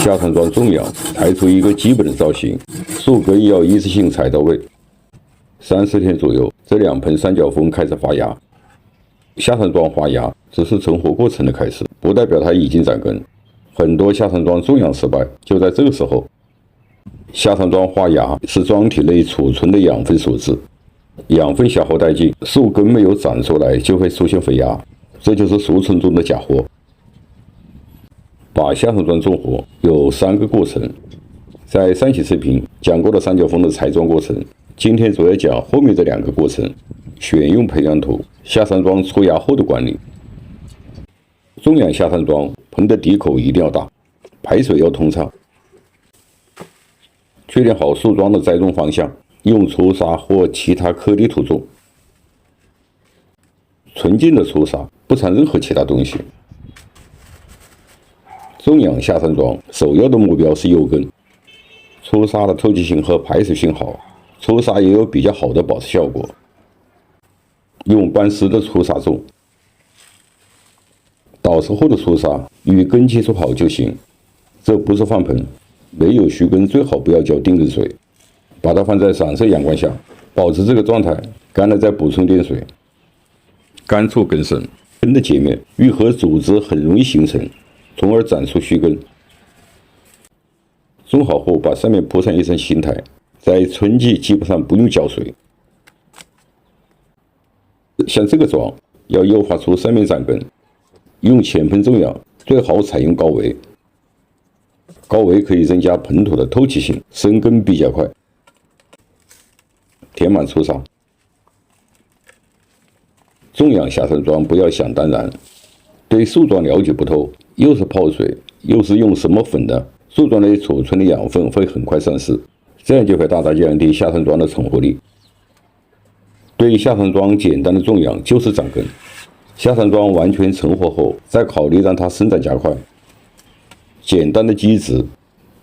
下山桩种养抬出一个基本的造型，树根要一次性踩到位。30天左右，这2盆三角枫开始发芽。下山桩发芽只是成活过程的开始，不代表它已经长根。很多下山桩种养失败就在这个时候。下山桩发芽是桩体内储存的养分所致，养分消耗殆尽，树根没有长出来就会出现肥芽，这就是俗称中的假活。把下山桩种活有3个过程，在上期视频讲过了三角枫的采桩过程，今天主要讲后面这2个过程：选用培养土、下山桩出芽后的管理。种养下山桩，盆的底口一定要大，排水要通畅。确定好树桩的栽种方向，用粗沙或其他颗粒土种，纯净的粗沙，不掺任何其他东西。种养下山桩首要的目标是幼根，粗沙的透气性和排水性好，粗沙也有比较好的保湿效果。用半湿的粗沙种，倒湿后的粗沙与根接触好就行，这不是放盆。没有须根最好不要浇定根水，把它放在散射阳光下，保持这个状态，干了再补充点水。干燥根深，根的截面愈合组织很容易形成，从而长出须根。种好后把上面铺上一层青苔，在春季基本上不用浇水。像这个桩要诱发出上面长根，用浅盆种养最好采用高围。高围可以增加盆土的透气性，生根比较快。填满粗沙。种养下山桩不要想当然，对树桩了解不透，又是泡水，又是用什么粉的，树桩内储存的养分会很快丧失，这样就会大大降低下山桩的成活力。对下山桩简单的种养就是长根，下山桩完全成活后，再考虑让它生长加快。简单的基质，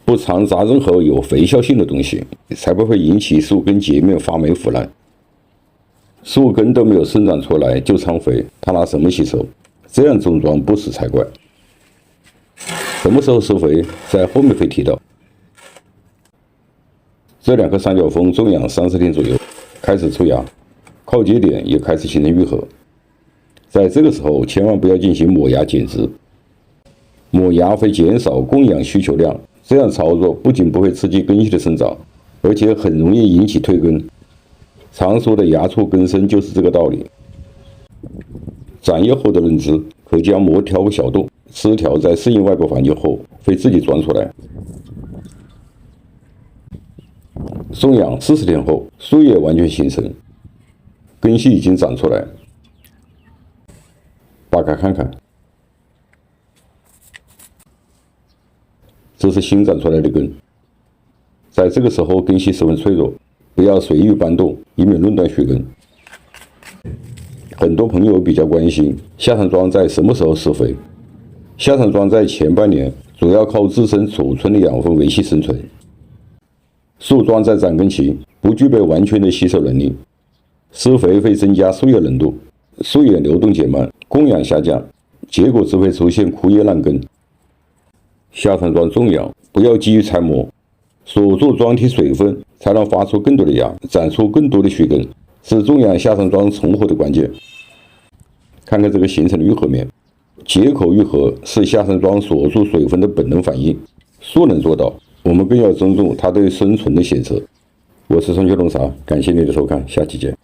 不掺杂任何有肥效性的东西，才不会引起树根截面发霉腐烂。树根都没有生长出来就掺肥，它拿什么吸收？这样种桩不死才怪。什么时候施肥，在后面会提到。这2棵三角枫种养30天左右，开始出芽，靠节点也开始形成愈合。在这个时候，千万不要进行抹芽减枝。抹芽会减少供氧需求量，这样操作不仅不会刺激根系的生长，而且很容易引起退根。常说的芽促根生就是这个道理。长叶后的嫩枝可将膜挑个小洞，枝条在适应外部环境后会自己钻出来。种养40天后，树叶完全形成，根系已经长出来。扒开看看。这是新长出来的根，在这个时候根系十分脆弱，不要随意搬动，以免弄断须根。很多朋友比较关心下山桩在什么时候施肥。下山桩在前半年主要靠自身储存的养分维系生存。树桩在长根期不具备完全的吸收能力，施肥会增加树叶浓度，树叶流动减慢，供氧下降，结果只会出现枯叶烂根。下山桩种养不要急于拆模，锁住桩体水分，才能发出更多的芽，长出更多的须根，是种养下山桩成活的关键。看看这个形成的愈合面，结口愈合是下山桩锁住水分的本能反应，树能做到，我们更要尊重它对生存的选择。我是春秋龙茶，感谢你的收看，下期见。